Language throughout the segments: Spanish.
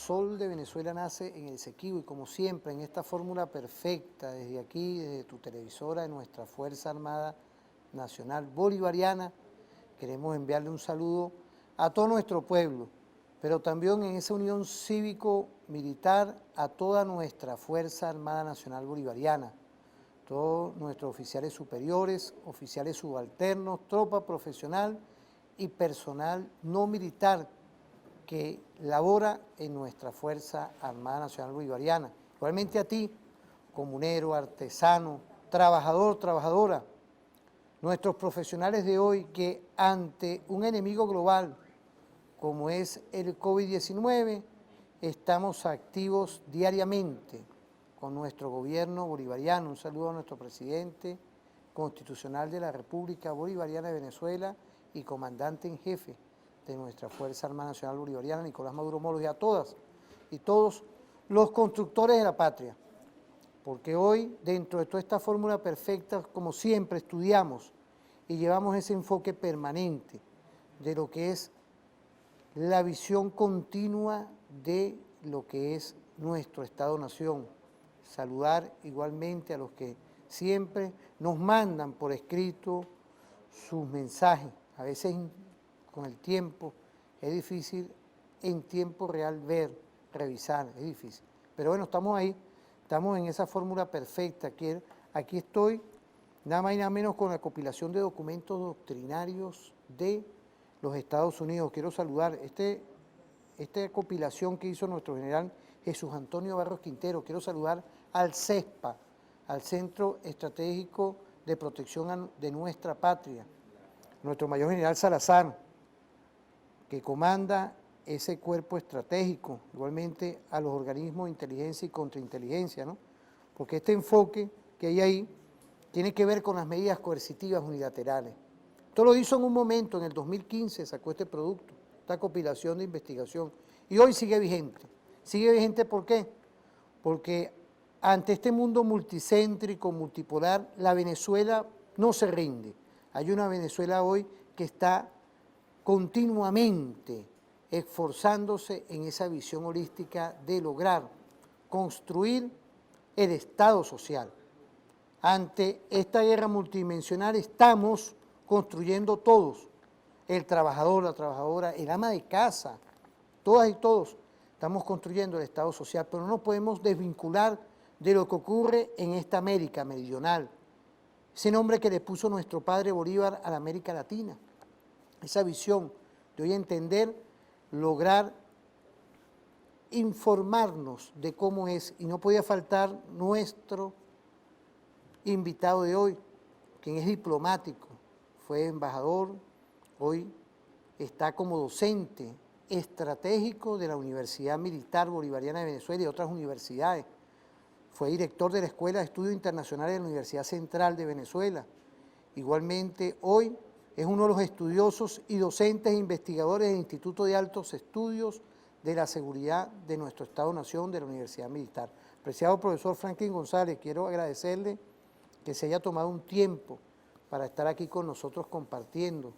sol de Venezuela nace en el Esequibo y como siempre en esta fórmula perfecta, desde aquí, desde tu televisora de nuestra Fuerza Armada Nacional Bolivariana, queremos enviarle un saludo a todo nuestro pueblo, pero también en esa unión cívico-militar a toda nuestra Fuerza Armada Nacional Bolivariana, todos nuestros oficiales superiores, oficiales subalternos, tropa profesional y personal no militar que labora en nuestra Fuerza Armada Nacional Bolivariana. Igualmente a ti, comunero, artesano, trabajador, trabajadora, nuestros profesionales de hoy que ante un enemigo global como es el COVID-19, estamos activos diariamente con nuestro gobierno bolivariano. Un saludo a nuestro presidente constitucional de la República Bolivariana de Venezuela y comandante en jefe de nuestra Fuerza Armada Nacional Bolivariana, Nicolás Maduro Moros, y a todas y todos los constructores de la patria, porque hoy, dentro de toda esta fórmula perfecta, como siempre, estudiamos y llevamos ese enfoque permanente de lo que es la visión continua de lo que es nuestro Estado-Nación. Saludar igualmente a los que siempre nos mandan por escrito sus mensajes. A veces con el tiempo es difícil en tiempo real ver, revisar, es difícil. Pero bueno, estamos ahí, estamos en esa fórmula perfecta. Aquí estoy, nada más y nada menos con la compilación de documentos doctrinarios de los Estados Unidos. Quiero saludar esta compilación que hizo nuestro general Jesús Antonio Barros Quintero. Quiero saludar al CESPA, al Centro Estratégico de Protección de Nuestra Patria, nuestro mayor general Salazar, que comanda ese cuerpo estratégico, igualmente a los organismos de inteligencia y contrainteligencia, ¿no? Porque este enfoque que hay ahí tiene que ver con las medidas coercitivas unilaterales. Esto lo hizo en un momento, en el 2015 sacó este producto, esta compilación de investigación, y hoy sigue vigente. ¿Sigue vigente por qué? Porque ante este mundo multicéntrico, multipolar, la Venezuela no se rinde. Hay una Venezuela hoy que está continuamente esforzándose en esa visión holística de lograr construir el Estado social. Ante esta guerra multidimensional estamos construyendo todos, el trabajador, la trabajadora, el ama de casa, todas y todos, estamos construyendo el Estado social, pero no nos podemos desvincular de lo que ocurre en esta América meridional, ese nombre que le puso nuestro padre Bolívar a la América Latina, esa visión de hoy entender, lograr informarnos de cómo es, y no podía faltar nuestro invitado de hoy, quien es diplomático, fue embajador, hoy está como docente estratégico de la Universidad Militar Bolivariana de Venezuela y otras universidades. Fue director de la Escuela de Estudios Internacionales de la Universidad Central de Venezuela. Igualmente, hoy es uno de los estudiosos y docentes e investigadores del Instituto de Altos Estudios de la Seguridad de nuestro Estado-Nación de la Universidad Militar. Apreciado profesor Franklin González, quiero agradecerle que se haya tomado un tiempo para estar aquí con nosotros compartiendo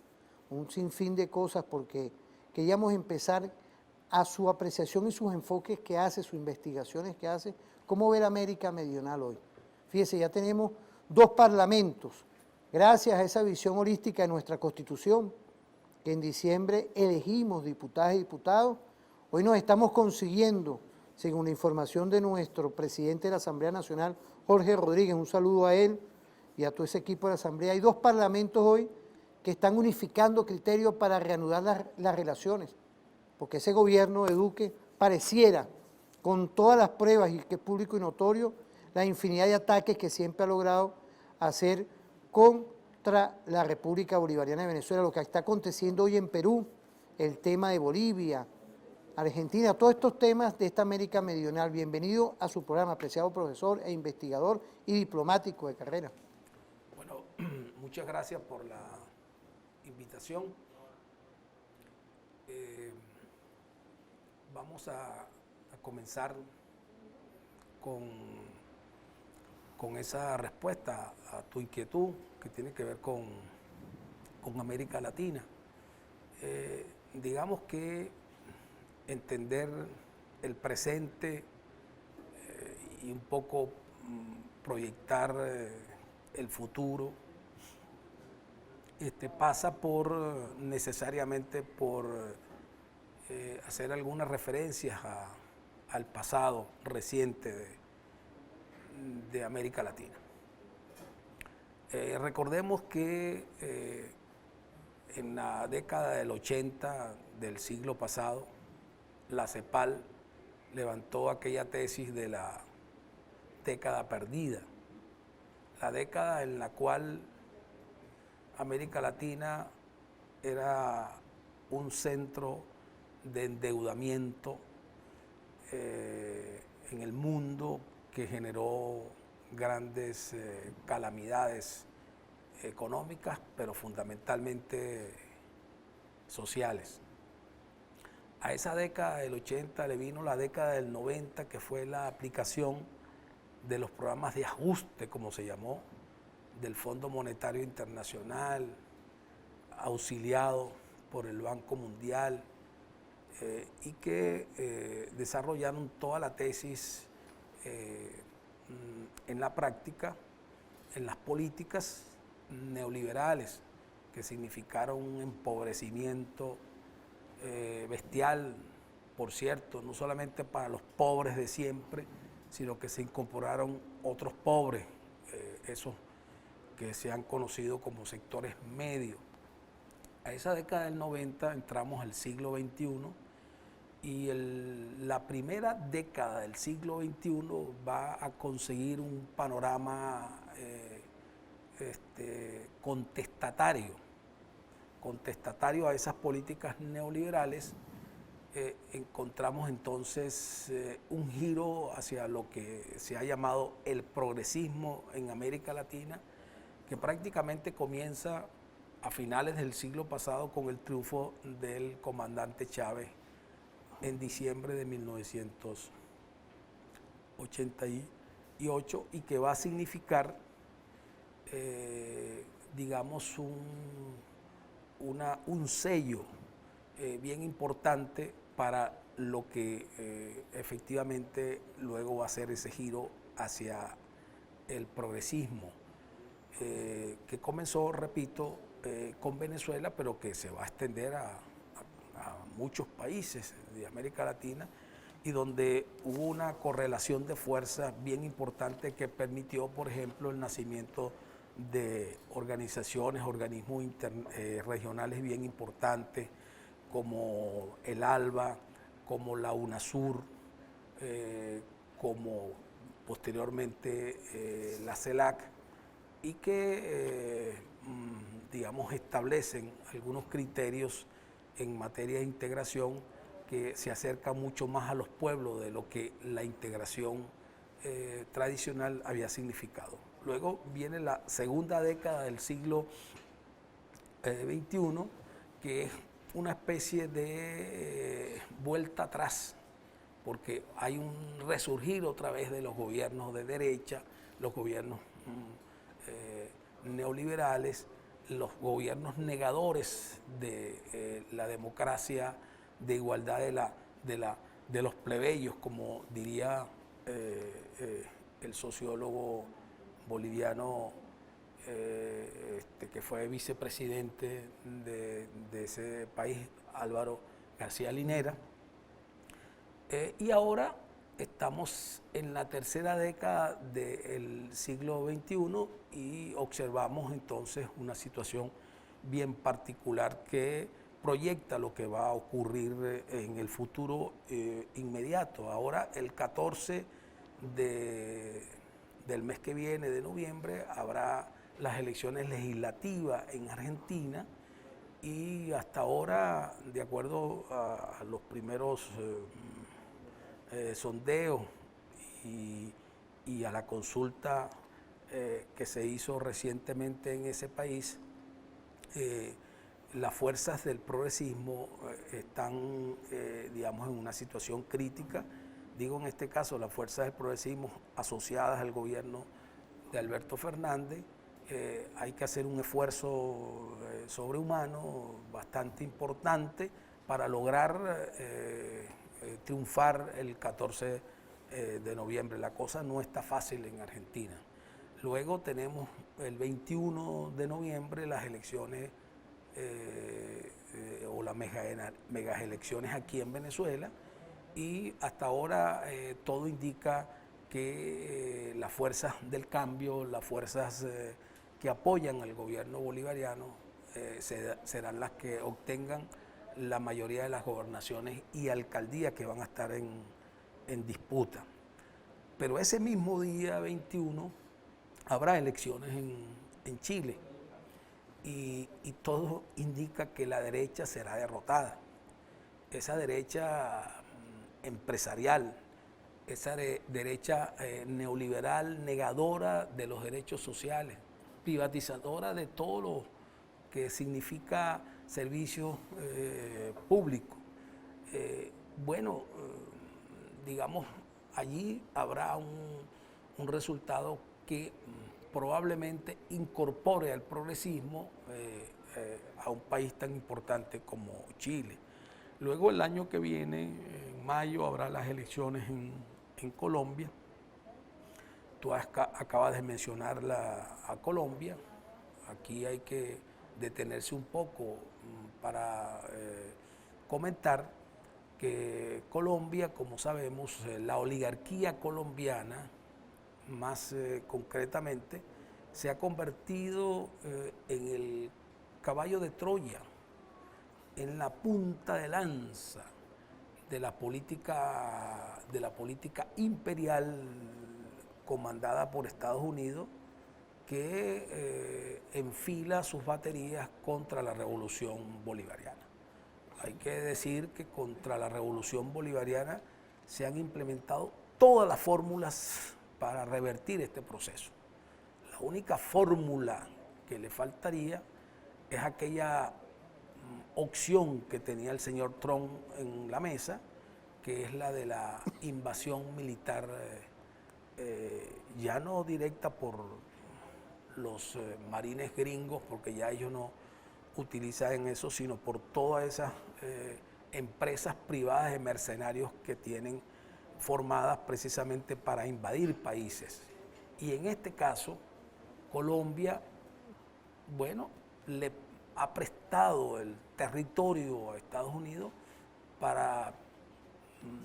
un sinfín de cosas, porque queríamos empezar a su apreciación y sus enfoques que hace, sus investigaciones que hace, cómo ver América Meridional hoy. Fíjese, ya tenemos 2 parlamentos, gracias a esa visión holística de nuestra Constitución, que en diciembre elegimos diputadas y diputados, hoy nos estamos consiguiendo, según la información de nuestro presidente de la Asamblea Nacional, Jorge Rodríguez, un saludo a él y a todo ese equipo de la Asamblea, hay 2 parlamentos hoy que están unificando criterios para reanudar las relaciones, porque ese gobierno de Duque pareciera, con todas las pruebas y que es público y notorio, la infinidad de ataques que siempre ha logrado hacer contra la República Bolivariana de Venezuela, lo que está aconteciendo hoy en Perú, el tema de Bolivia, Argentina, todos estos temas de esta América Meridional. Bienvenido a su programa, apreciado profesor e investigador y diplomático de carrera. Bueno, muchas gracias por la invitación. Vamos a comenzar con esa respuesta a tu inquietud que tiene que ver con América Latina. Digamos que entender el presente y un poco proyectar el futuro, pasa necesariamente por hacer algunas referencias al pasado reciente de América Latina. Recordemos que en la década del 80 del siglo pasado, la CEPAL levantó aquella tesis de la década perdida, la década en la cual América Latina era un centro de endeudamiento en el mundo que generó grandes calamidades económicas, pero fundamentalmente sociales. A esa década del 80 le vino la década del 90, que fue la aplicación de los programas de ajuste, como se llamó, del Fondo Monetario Internacional, auxiliado por el Banco Mundial, y que desarrollaron toda la tesis en la práctica, en las políticas neoliberales, que significaron un empobrecimiento bestial, por cierto, no solamente para los pobres de siempre, sino que se incorporaron otros pobres, esos que se han conocido como sectores medios. A esa década del 90 entramos al siglo XXI y la primera década del siglo XXI va a conseguir un panorama contestatario a esas políticas neoliberales. Encontramos entonces un giro hacia lo que se ha llamado el progresismo en América Latina, que prácticamente comienza a finales del siglo pasado con el triunfo del comandante Chávez en diciembre de 1988 y que va a significar, digamos, un sello bien importante para lo que efectivamente luego va a ser ese giro hacia el progresismo, que comenzó, repito, con Venezuela, pero que se va a extender a muchos países de América Latina y donde hubo una correlación de fuerzas bien importante que permitió, por ejemplo, el nacimiento de organizaciones, organismos regionales bien importantes, como el ALBA, como la UNASUR, como posteriormente la CELAC, y que, digamos, establecen algunos criterios en materia de integración que se acercan mucho más a los pueblos de lo que la integración tradicional había significado. Luego viene la segunda década del siglo XXI, que es una especie de vuelta atrás, porque hay un resurgir otra vez de los gobiernos de derecha, los gobiernos neoliberales, los gobiernos negadores de la democracia, de igualdad de los plebeyos, como diría el sociólogo boliviano que fue vicepresidente de ese país, Álvaro García Linera. Y ahora estamos en la tercera década del siglo XXI y observamos entonces una situación bien particular que proyecta lo que va a ocurrir en el futuro inmediato. Ahora, el 14 del mes que viene, de noviembre, habrá las elecciones legislativas en Argentina y hasta ahora, de acuerdo a los primeros sondeos y a la consulta que se hizo recientemente en ese país, las fuerzas del progresismo están, digamos, en una situación crítica. Digo en este caso las fuerzas del progresismo asociadas al gobierno de Alberto Fernández. Hay que hacer un esfuerzo sobrehumano bastante importante para lograr triunfar el 14 de noviembre. La cosa no está fácil en Argentina. Luego tenemos el 21 de noviembre las elecciones o las megas elecciones aquí en Venezuela, y hasta ahora todo indica que las fuerzas del cambio, las fuerzas que apoyan al gobierno bolivariano serán las que obtengan la mayoría de las gobernaciones y alcaldías que van a estar en disputa. Pero ese mismo día 21 habrá elecciones en Chile y todo indica que la derecha será derrotada. Esa derecha empresarial, esa derecha neoliberal, negadora de los derechos sociales, privatizadora de todo lo que significa servicios públicos. Digamos, allí habrá un resultado que probablemente incorpore al progresismo a un país tan importante como Chile. Luego el año que viene, en mayo, habrá las elecciones en Colombia. Tú acabas de mencionar a Colombia. Aquí hay que detenerse un poco para comentar que Colombia, como sabemos, la oligarquía colombiana, más concretamente, se ha convertido en el caballo de Troya, en la punta de lanza de la política imperial comandada por Estados Unidos, que enfila sus baterías contra la revolución bolivariana. Hay que decir que contra la revolución bolivariana se han implementado todas las fórmulas para revertir este proceso. La única fórmula que le faltaría es aquella opción que tenía el señor Trump en la mesa, que es la de la invasión militar, ya no directa por los marines gringos, porque ya ellos no utilizan eso, sino por todas esas empresas privadas de mercenarios que tienen formadas precisamente para invadir países. Y en este caso, Colombia, le ha prestado el territorio a Estados Unidos para,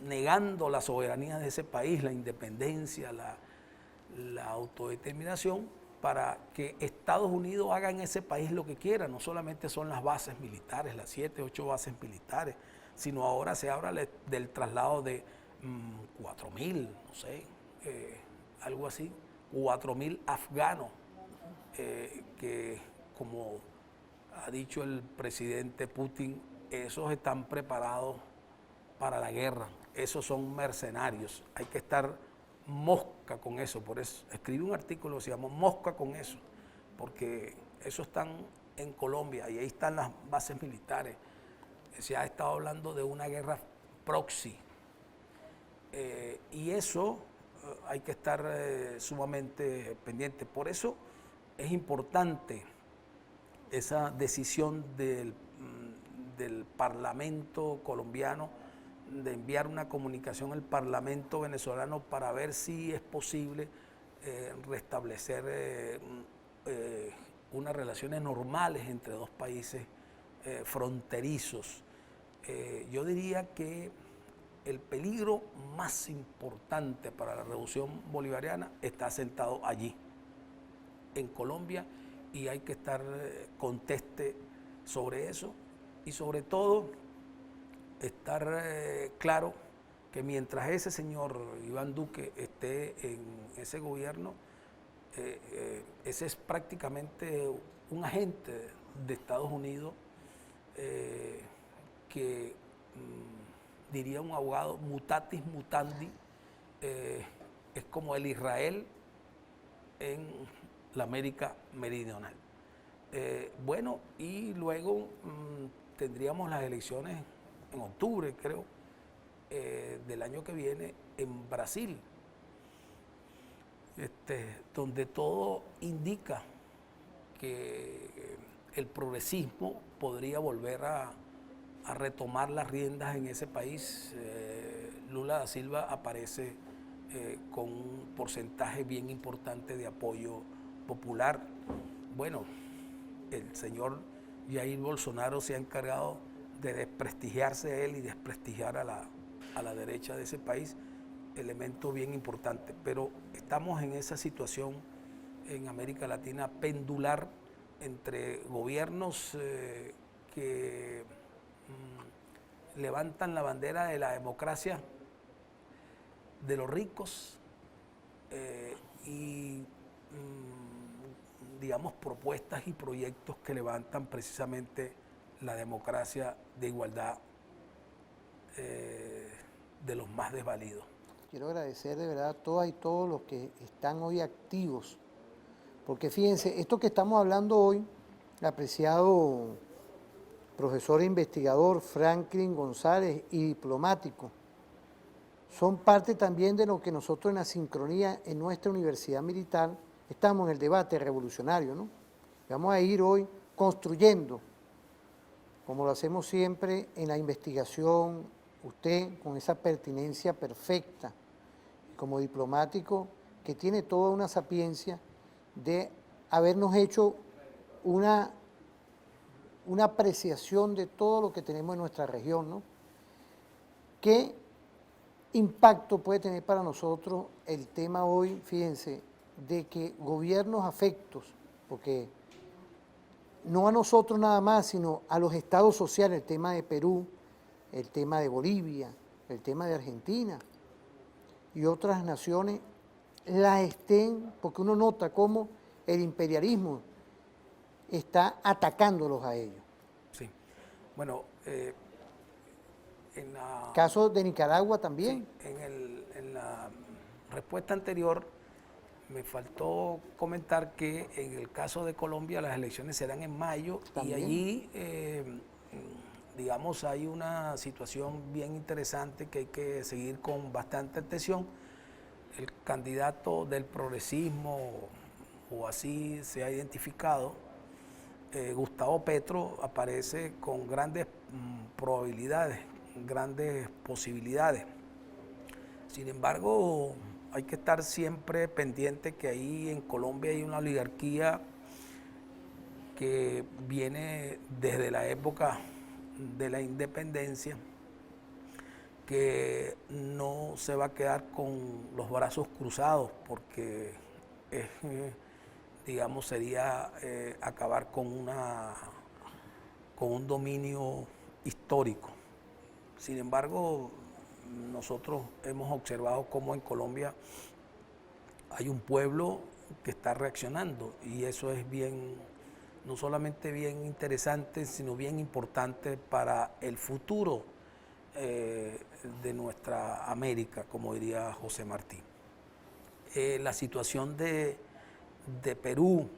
negando la soberanía de ese país, la independencia, la autodeterminación, para que Estados Unidos haga en ese país lo que quiera. No solamente son las bases militares, las 7, 8 bases militares, sino ahora se habla del traslado de 4.000, no sé, algo así, 4.000 afganos, que como ha dicho el presidente Putin, esos están preparados para la guerra, esos son mercenarios, hay que estar mosca con eso. Por eso escribí un artículo que se llama Mosca con eso, porque esos están en Colombia y ahí están las bases militares. Se ha estado hablando de una guerra proxy, y eso hay que estar sumamente pendiente. Por eso es importante esa decisión del Parlamento colombiano de enviar una comunicación al Parlamento venezolano para ver si es posible restablecer unas relaciones normales entre dos países fronterizos. Yo diría que el peligro más importante para la revolución bolivariana está sentado allí, en Colombia, y hay que estar conteste sobre eso, y sobre todo estar claro que mientras ese señor Iván Duque esté en ese gobierno, ese es prácticamente un agente de Estados Unidos que, diría un abogado, mutatis mutandi, es como el Israel en la América meridional. Y luego tendríamos las elecciones en octubre, creo, del año que viene en Brasil, donde todo indica que el progresismo podría volver a a retomar las riendas en ese país. Lula da Silva aparece con un porcentaje bien importante de apoyo popular. Bueno, el señor Jair Bolsonaro se ha encargado de desprestigiarse él y desprestigiar a la derecha de ese país, elemento bien importante. Pero estamos en esa situación en América Latina pendular entre gobiernos que levantan la bandera de la democracia de los ricos y digamos propuestas y proyectos que levantan precisamente la democracia de igualdad de los más desvalidos. Quiero agradecer de verdad a todas y todos los que están hoy activos, porque fíjense, esto que estamos hablando hoy, el apreciado profesor e investigador Franklin González y diplomático, son parte también de lo que nosotros en la sincronía en nuestra universidad militar estamos en el debate revolucionario, ¿no? Vamos a ir hoy construyendo, como lo hacemos siempre en la investigación, usted con esa pertinencia perfecta, como diplomático que tiene toda una sapiencia de habernos hecho una apreciación de todo lo que tenemos en nuestra región, ¿no? ¿Qué impacto puede tener para nosotros el tema hoy, fíjense, de que gobiernos afectos, porque no a nosotros nada más, sino a los estados sociales, el tema de Perú, el tema de Bolivia, el tema de Argentina y otras naciones, las estén, porque uno nota cómo el imperialismo está atacándolos a ellos. Sí, bueno, en la... Caso de Nicaragua también. Sí, en la respuesta anterior me faltó comentar que en el caso de Colombia las elecciones serán en mayo también. Y allí, digamos, hay una situación bien interesante que hay que seguir con bastante atención. El candidato del progresismo, o así se ha identificado, Gustavo Petro, aparece con grandes probabilidades, grandes posibilidades. Sin embargo, hay que estar siempre pendiente que ahí en Colombia hay una oligarquía que viene desde la época de la independencia, que no se va a quedar con los brazos cruzados, porque digamos sería acabar con un dominio histórico. Sin embargo, nosotros hemos observado cómo en Colombia hay un pueblo que está reaccionando, y eso es bien, no solamente bien interesante, sino bien importante para el futuro de nuestra América, como diría José Martí. La situación de Perú,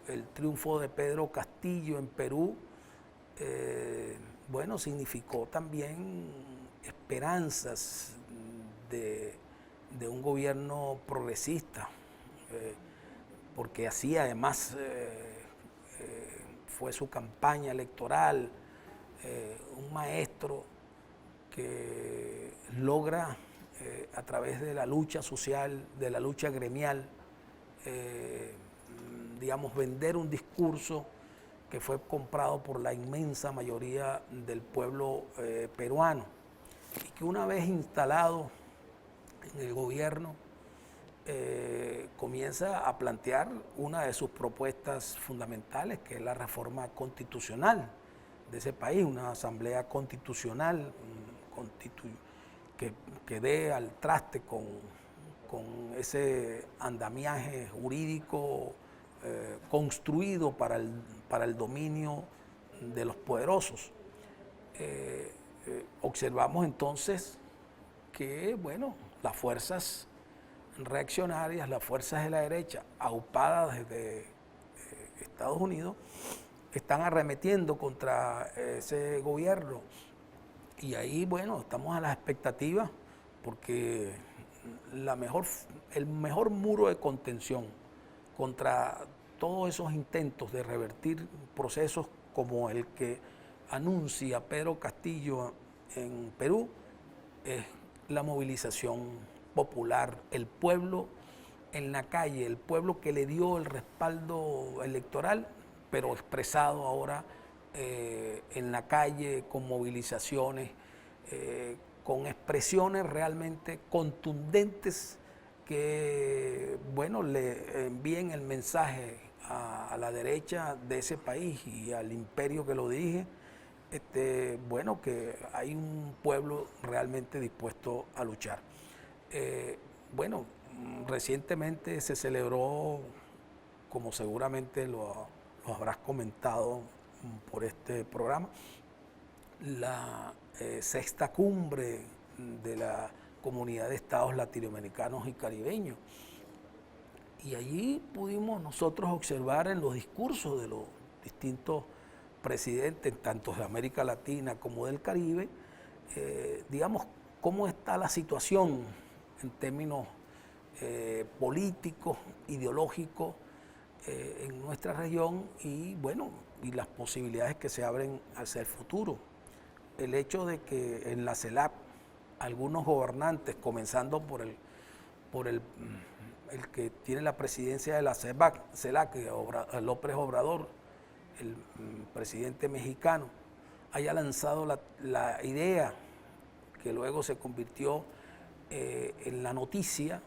el triunfo de Pedro Castillo en Perú, bueno, significó también esperanzas de un gobierno progresista, porque así además fue su campaña electoral, un maestro que logra a través de la lucha social, de la lucha gremial, digamos, vender un discurso que fue comprado por la inmensa mayoría del pueblo peruano, y que una vez instalado en el gobierno comienza a plantear una de sus propuestas fundamentales, que es la reforma constitucional de ese país, una asamblea constitucional que dé al traste con ese andamiaje jurídico construido para el dominio de los poderosos. Observamos entonces que, bueno, las fuerzas reaccionarias, las fuerzas de la derecha, aupadas desde Estados Unidos, están arremetiendo contra ese gobierno. Y ahí, bueno, estamos a las expectativas, porque el mejor muro de contención contra todos esos intentos de revertir procesos como el que anuncia Pedro Castillo en Perú es la movilización popular, el pueblo en la calle, el pueblo que le dio el respaldo electoral, pero expresado ahora en la calle con movilizaciones, con expresiones realmente contundentes que, bueno, le envíen el mensaje a la derecha de ese país y al imperio que lo dirige, bueno, que hay un pueblo realmente dispuesto a luchar. Bueno, recientemente se celebró, como seguramente lo habrás comentado por este programa, la sexta cumbre de la Comunidad de Estados Latinoamericanos y Caribeños. Y allí pudimos nosotros observar en los discursos de los distintos presidentes, tanto de América Latina como del Caribe, digamos, cómo está la situación en términos políticos, ideológicos en nuestra región y, bueno, y las posibilidades que se abren hacia el futuro. El hecho de que en la CELAC algunos gobernantes, comenzando por el que tiene la presidencia de la CELAC, López Obrador, el presidente mexicano, haya lanzado la idea que luego se convirtió en la noticia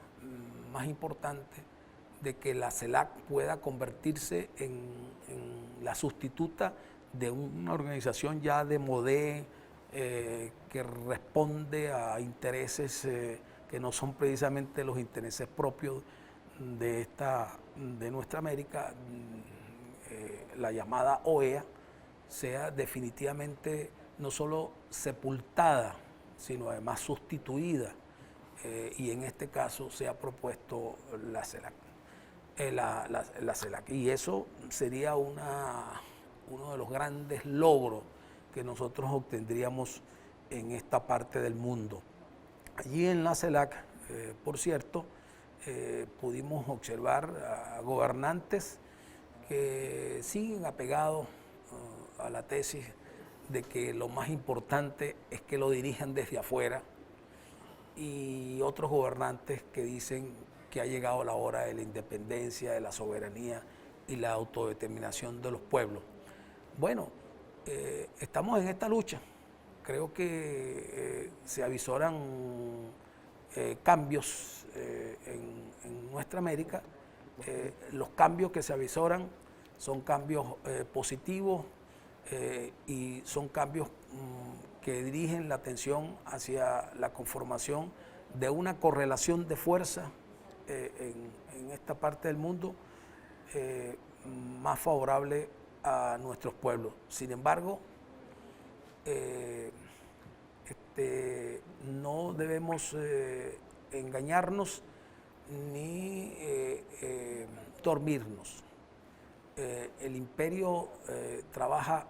más importante de que la CELAC pueda convertirse en la sustituta de una organización ya de modé que responde a intereses que no son precisamente los intereses propios de nuestra América, la llamada OEA, sea definitivamente no solo sepultada, sino además sustituida, y en este caso se ha propuesto la CELAC. La CELAC. Y eso sería uno de los grandes logros que nosotros obtendríamos en esta parte del mundo. Allí en la CELAC, por cierto, pudimos observar a gobernantes que siguen apegados a la tesis de que lo más importante es que lo dirijan desde afuera, y otros gobernantes que dicen que ha llegado la hora de la independencia, de la soberanía y la autodeterminación de los pueblos. Bueno, estamos en esta lucha. Creo que se avisoran cambios en nuestra América. Los cambios que se avisoran son cambios positivos y son cambios que dirigen la atención hacia la conformación de una correlación de fuerza en esta parte del mundo más favorable a nuestros pueblos. Sin embargo, no debemos engañarnos ni dormirnos. El imperio trabaja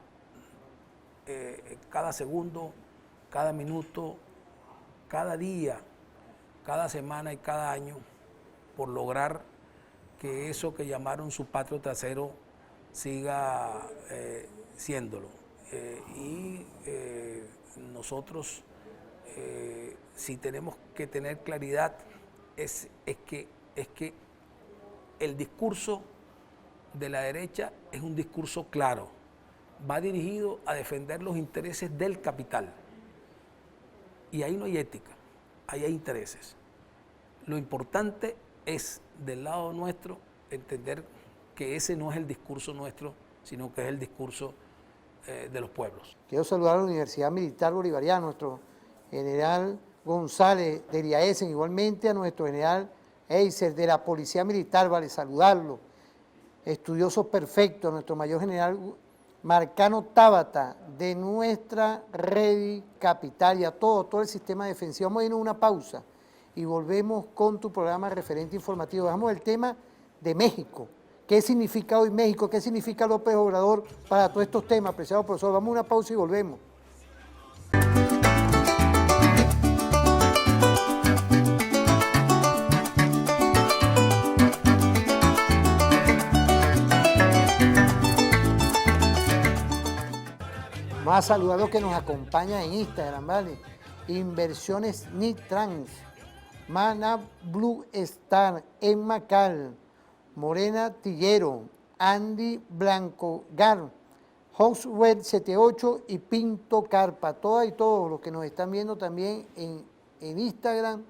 cada segundo, cada minuto, cada día, cada semana y cada año por lograr que eso que llamaron su patio trasero siga siéndolo. Y nosotros, si tenemos que tener claridad, es que el discurso de la derecha es un discurso claro, va dirigido a defender los intereses del capital. Y ahí no hay ética, ahí hay intereses. Lo importante es, del lado nuestro, entender que ese no es el discurso nuestro, sino que es el discurso de los pueblos. Quiero saludar a la Universidad Militar Bolivariana, a nuestro general González de Riaesen, igualmente a nuestro general Eiser de la Policía Militar, vale saludarlo, estudioso perfecto, a nuestro mayor general Marcano Tábata de nuestra Redi Capital y a todo el sistema defensivo. Vamos a irnos a una pausa y volvemos con tu programa referente informativo. Dejamos el tema de México. ¿Qué significa hoy México? ¿Qué significa López Obrador para todos estos temas, apreciado profesor? Vamos a una pausa y volvemos. Vamos Vamos a saludar a los que nos acompañan en Instagram, ¿vale? Inversiones Nitrans, Mana Blue Star, Emma Cal, Morena Tillero, Andy Blanco Gar, Houseweb 78 y Pinto Carpa. Todas y todos los que nos están viendo también en Instagram,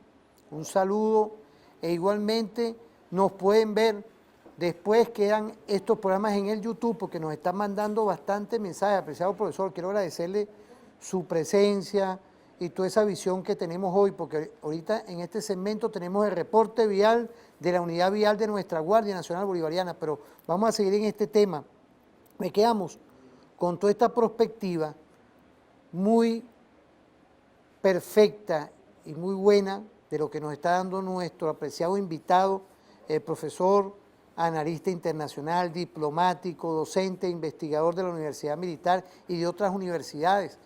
un saludo. E igualmente nos pueden ver, después quedan estos programas en el YouTube, porque nos están mandando bastante mensajes. Apreciado profesor, quiero agradecerle su presencia y toda esa visión que tenemos hoy, porque ahorita en este segmento tenemos el reporte vial de la unidad vial de nuestra Guardia Nacional Bolivariana, pero vamos a seguir en este tema. Me quedamos con toda esta perspectiva muy perfecta y muy buena de lo que nos está dando nuestro apreciado invitado, el profesor, analista internacional, diplomático, docente, investigador de la Universidad Militar y de otras universidades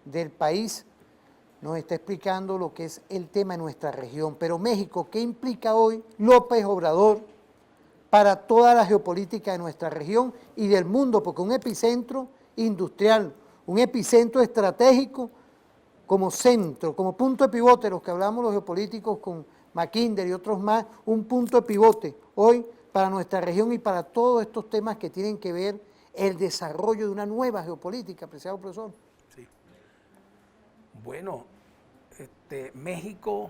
del país. Nos está explicando lo que es el tema de nuestra región. Pero México, ¿qué implica hoy López Obrador para toda la geopolítica de nuestra región y del mundo? Porque un epicentro industrial, un epicentro estratégico como centro, como punto de pivote, los que hablamos los geopolíticos con Mackinder y otros más, un punto de pivote hoy para nuestra región y para todos estos temas que tienen que ver el desarrollo de una nueva geopolítica, apreciado profesor. Sí. Bueno, México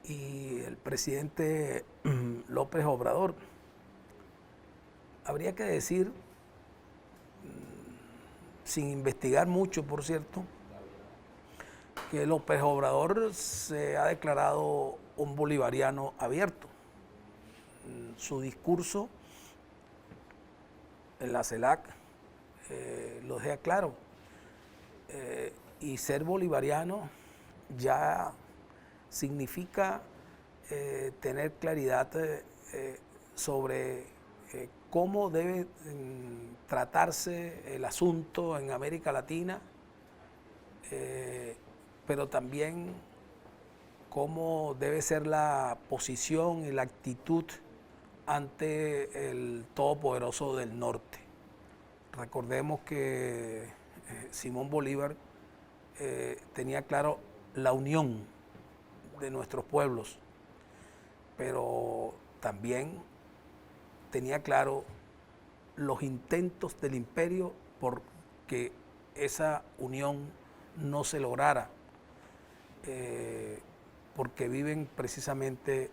y el presidente López Obrador, habría que decir, sin investigar mucho, por cierto, que López Obrador se ha declarado un bolivariano abierto. Su discurso en la CELAC lo deja claro. Y ser bolivariano ya significa tener claridad sobre cómo debe tratarse el asunto en América Latina, pero también cómo debe ser la posición y la actitud ante el todopoderoso del norte. Recordemos que Simón Bolívar tenía claro la unión de nuestros pueblos, pero también tenía claro los intentos del imperio por que esa unión no se lograra, porque viven precisamente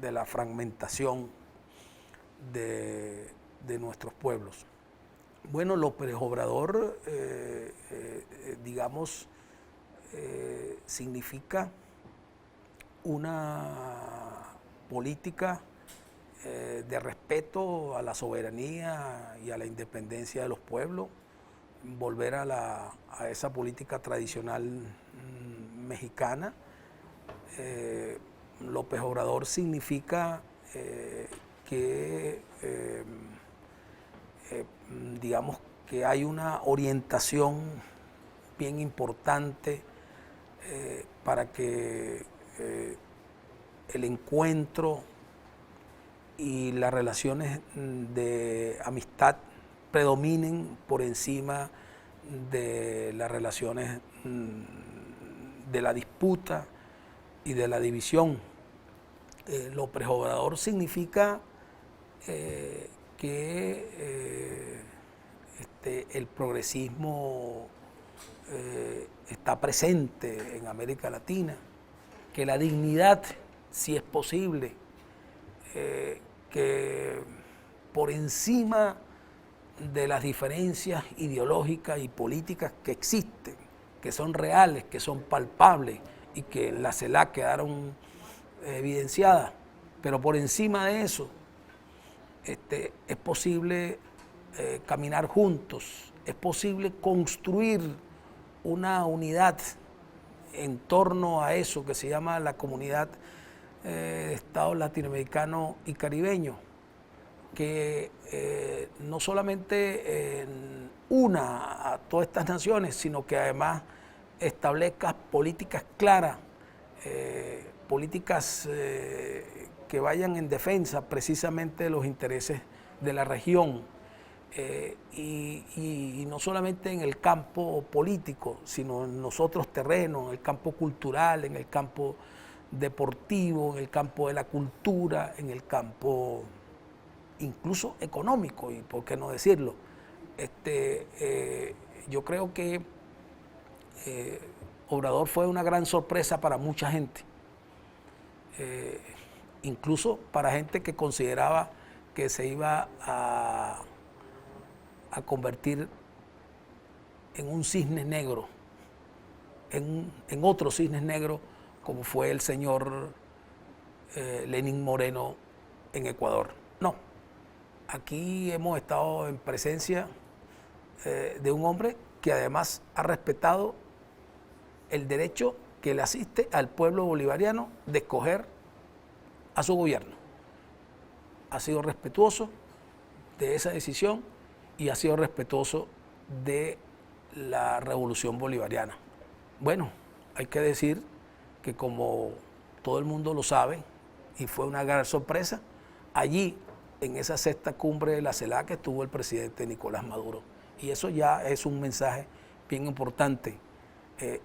de la fragmentación de nuestros pueblos. Bueno, López Obrador, digamos, significa una política de respeto a la soberanía y a la independencia de los pueblos, volver a esa política tradicional mexicana. López Obrador significa que digamos que hay una orientación bien importante para que el encuentro y las relaciones de amistad predominen por encima de las relaciones de la disputa y de la división. López Obrador significa que el progresismo está presente en América Latina, que la dignidad, si es posible, que por encima de las diferencias ideológicas y políticas que existen, que son reales, que son palpables y que en la CELAC quedaron evidenciadas, pero por encima de eso es posible caminar juntos, es posible construir una unidad en torno a eso que se llama la Comunidad de Estados Latinoamericanos y Caribeños, que no solamente una a todas estas naciones, sino que además establezca políticas claras, políticas que vayan en defensa precisamente de los intereses de la región, y no solamente en el campo político, sino en los otros terrenos, en el campo cultural, en el campo deportivo, en el campo de la cultura, en el campo incluso económico, y por qué no decirlo. Yo creo que Obrador fue una gran sorpresa para mucha gente, incluso para gente que consideraba que se iba a convertir en un cisne negro, en otro cisne negro, como fue el señor Lenín Moreno en Ecuador. No, aquí hemos estado en presencia de un hombre que además ha respetado el derecho que le asiste al pueblo bolivariano de escoger a su gobierno. Ha sido respetuoso de esa decisión y ha sido respetuoso de la revolución bolivariana. Bueno, hay que decir que como todo el mundo lo sabe, y fue una gran sorpresa, allí en esa sexta cumbre de la CELAC estuvo el presidente Nicolás Maduro. Y eso ya es un mensaje bien importante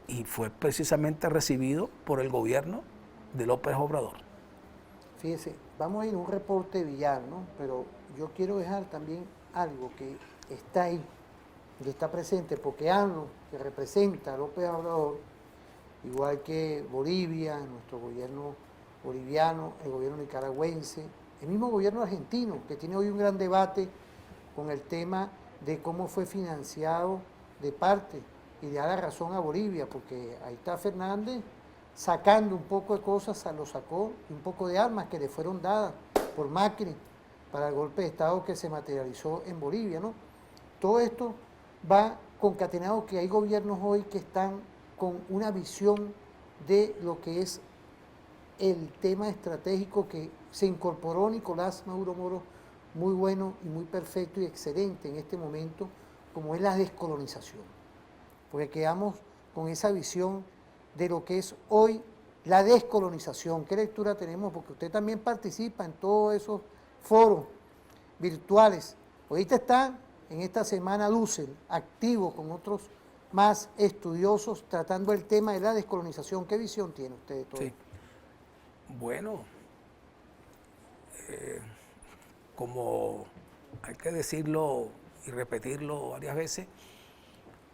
y fue precisamente recibido por el gobierno de López Obrador. Fíjese, vamos a ir a un reporte Villar, ¿no? Pero yo quiero dejar también algo que está ahí, que está presente, porque AMLO, que representa a López Obrador, igual que Bolivia, nuestro gobierno boliviano, el gobierno nicaragüense, el mismo gobierno argentino, que tiene hoy un gran debate con el tema de cómo fue financiado de parte y le da la razón a Bolivia, porque ahí está Fernández sacando un poco de cosas, lo sacó, y un poco de armas que le fueron dadas por Macri para el golpe de Estado que se materializó en Bolivia, ¿no? Todo esto va concatenado que hay gobiernos hoy que están con una visión de lo que es el tema estratégico que se incorporó Nicolás Maduro Moro, muy bueno y muy perfecto y excelente en este momento, como es la descolonización. Porque quedamos con esa visión de lo que es hoy la descolonización. ¿Qué lectura tenemos? Porque usted también participa en todos esos foros virtuales. Ahorita está en esta semana Dussel, activo con otros más estudiosos, tratando el tema de la descolonización. ¿Qué visión tiene usted de todo? Sí. Bueno, como hay que decirlo y repetirlo varias veces,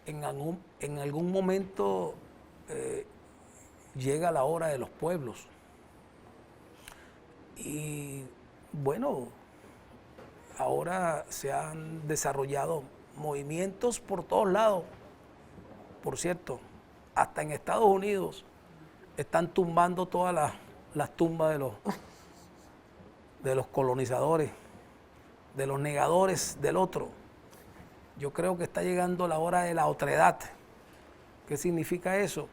en algún momento llega la hora de los pueblos. Y bueno, ahora se han desarrollado movimientos por todos lados. Por cierto, hasta en Estados Unidos están tumbando todas las tumbas de los colonizadores, de los negadores del otro. Yo creo que está llegando la hora de la otredad. ¿Qué significa eso?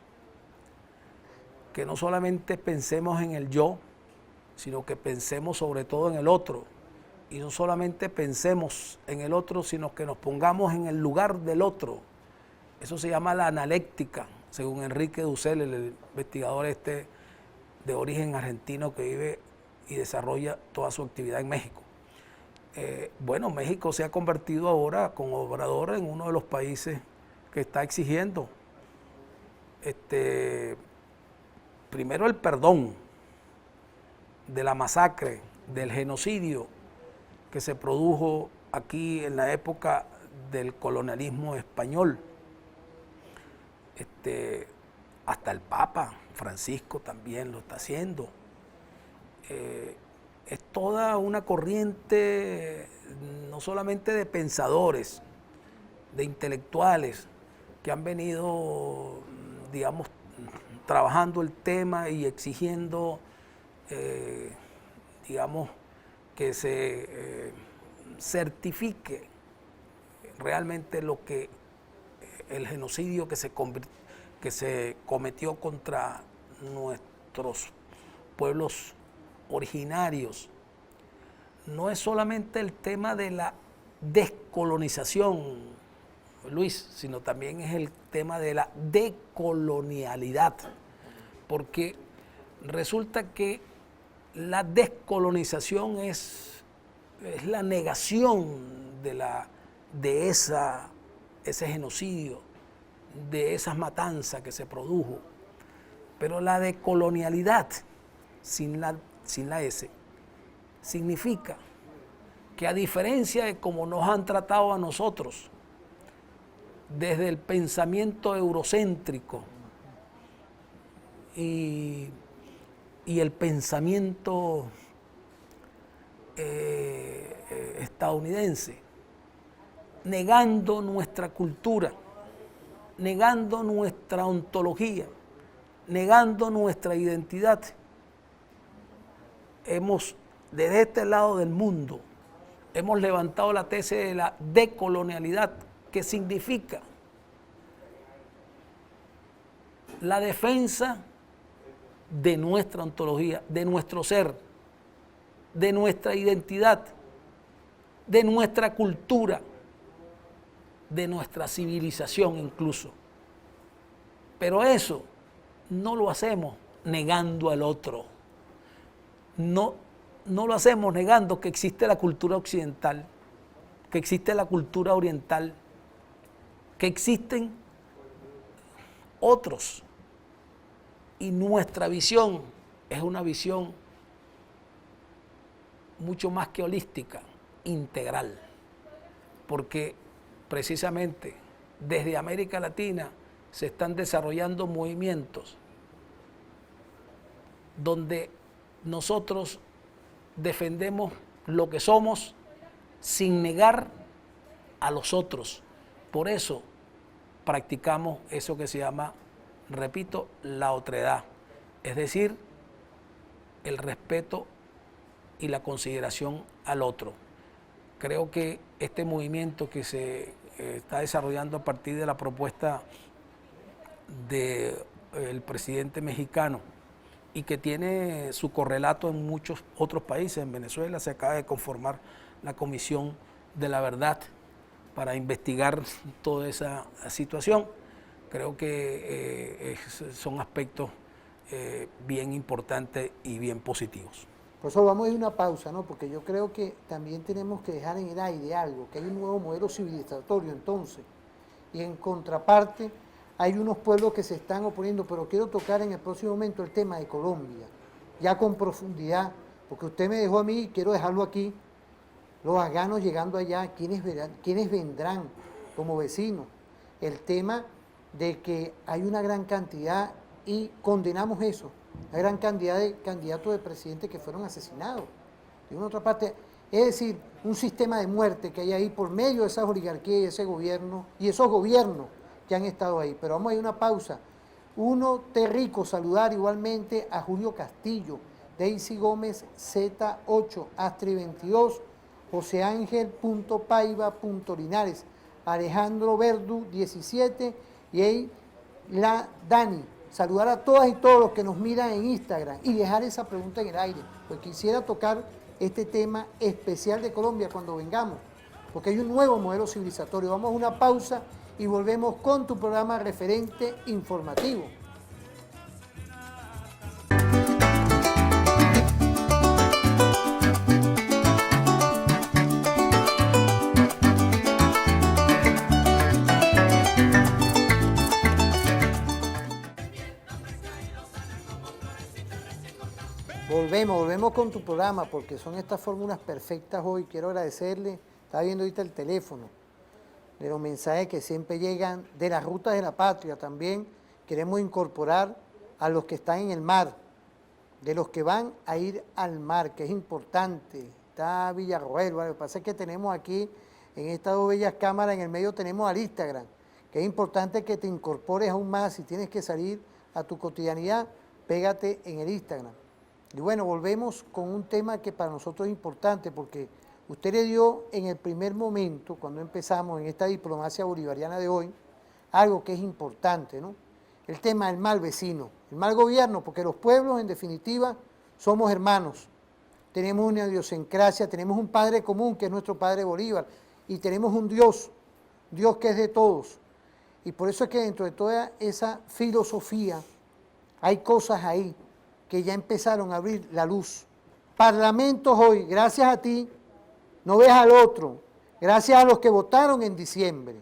Que no solamente pensemos en el yo, sino que pensemos sobre todo en el otro. Y no solamente pensemos en el otro, sino que nos pongamos en el lugar del otro. Eso se llama la analéctica, según Enrique Dussel, el investigador de origen argentino que vive y desarrolla toda su actividad en México. Bueno, México se ha convertido ahora con Obrador en uno de los países que está exigiendo primero el perdón de la masacre, del genocidio que se produjo aquí en la época del colonialismo español. Hasta el Papa Francisco también lo está haciendo. Es toda una corriente no solamente de pensadores, de intelectuales que han venido, digamos, trabajando el tema y exigiendo, digamos, que se certifique realmente lo que el genocidio que se cometió contra nuestros pueblos originarios. No es solamente el tema de la descolonización, Luis, sino también es el tema de la decolonialidad, porque resulta que la descolonización es la negación de la de ese genocidio, de esas matanzas que se produjo. Pero la decolonialidad, sin la S, significa que a diferencia de cómo nos han tratado a nosotros, desde el pensamiento eurocéntrico y el pensamiento estadounidense, negando nuestra cultura, negando nuestra ontología, negando nuestra identidad, desde este lado del mundo, hemos levantado la tesis de la decolonialidad, que significa la defensa de nuestra ontología, de nuestro ser, de nuestra identidad, de nuestra cultura, de nuestra civilización incluso. Pero eso no lo hacemos negando al otro. No lo hacemos negando que existe la cultura occidental, que existe la cultura oriental, que existen otros. Y nuestra visión es una visión mucho más que holística, integral, porque precisamente desde América Latina se están desarrollando movimientos donde nosotros defendemos lo que somos sin negar a los otros. Por eso practicamos eso que se llama, repito, la otredad, es decir, el respeto y la consideración al otro. Creo que este movimiento que se está desarrollando a partir de la propuesta del presidente mexicano y que tiene su correlato en muchos otros países. En Venezuela se acaba de conformar la Comisión de la Verdad para investigar toda esa situación. Creo que son aspectos bien importantes y bien positivos. Por eso vamos a ir a una pausa, ¿no? Porque yo creo que también tenemos que dejar en el aire algo, que hay un nuevo modelo civilizatorio entonces, y en contraparte hay unos pueblos que se están oponiendo, pero quiero tocar en el próximo momento el tema de Colombia, ya con profundidad, porque usted me dejó a mí, quiero dejarlo aquí, los afganos llegando allá, ¿quiénes vendrán como vecinos? El tema de que hay una gran cantidad, y condenamos eso, una gran cantidad de candidatos de presidente que fueron asesinados. De una otra parte, es decir, un sistema de muerte que hay ahí por medio de esas oligarquías y ese gobierno, y esos gobiernos que han estado ahí. Pero vamos a ir a una pausa. Rico, saludar igualmente a Julio Castillo, Daisy Gómez Z8, Astri 22, José Ángel.paiva.linares, Alejandro Verdu 17 y ahí la Dani. Saludar a todas y todos los que nos miran en Instagram y dejar esa pregunta en el aire, pues quisiera tocar este tema especial de Colombia cuando vengamos, porque hay un nuevo modelo civilizatorio. Vamos a una pausa y volvemos con tu programa Referente Informativo. Volvemos con tu programa porque son estas fórmulas perfectas hoy. Quiero agradecerle, estaba viendo ahorita el teléfono, de los mensajes que siempre llegan de las rutas de la patria. También queremos incorporar a los que están en el mar, de los que van a ir al mar, que es importante. Está Villarroel, ¿vale? Lo que pasa es que tenemos aquí, en estas dos bellas cámaras, en el medio tenemos al Instagram, que es importante que te incorpores aún más. Si tienes que salir a tu cotidianidad, pégate en el Instagram. Y bueno, volvemos con un tema que para nosotros es importante, porque usted le dio en el primer momento, cuando empezamos en esta diplomacia bolivariana de hoy, algo que es importante, ¿no? El tema del mal vecino, el mal gobierno, porque los pueblos, en definitiva, somos hermanos. Tenemos una idiosincrasia, tenemos un padre común, que es nuestro padre Bolívar, y tenemos un Dios que es de todos. Y por eso es que dentro de toda esa filosofía hay cosas ahí que ya empezaron a abrir la luz. Parlamentos hoy, gracias a ti, no ves al otro, gracias a los que votaron en diciembre,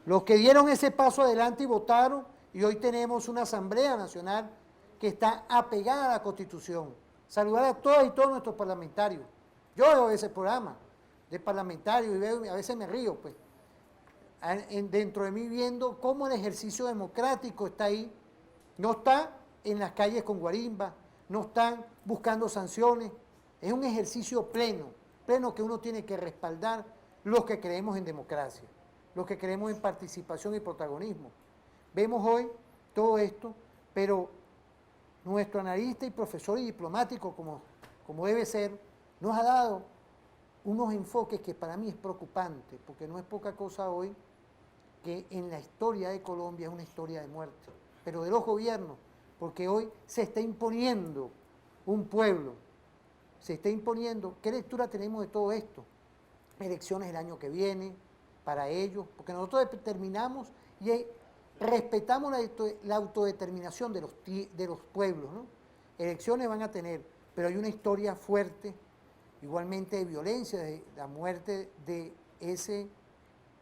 los que dieron ese paso adelante y votaron, y hoy tenemos una Asamblea Nacional que está apegada a la Constitución. Saludar a todas y todos nuestros parlamentarios. Yo veo ese programa de parlamentarios y veo, a veces me río, pues, dentro de mí viendo cómo el ejercicio democrático está ahí. No está en las calles con guarimba, no están buscando sanciones. Es un ejercicio pleno que uno tiene que respaldar los que creemos en democracia, los que creemos en participación y protagonismo. Vemos hoy todo esto, pero nuestro analista y profesor y diplomático, como debe ser, nos ha dado unos enfoques que para mí es preocupante, porque no es poca cosa hoy que en la historia de Colombia es una historia de muerte, pero de los gobiernos, porque hoy se está imponiendo un pueblo, se está imponiendo. ¿Qué lectura tenemos de todo esto? Elecciones el año que viene, para ellos, porque nosotros determinamos y respetamos la autodeterminación de los pueblos, ¿no? Elecciones van a tener, pero hay una historia fuerte, igualmente de violencia, de la muerte de ese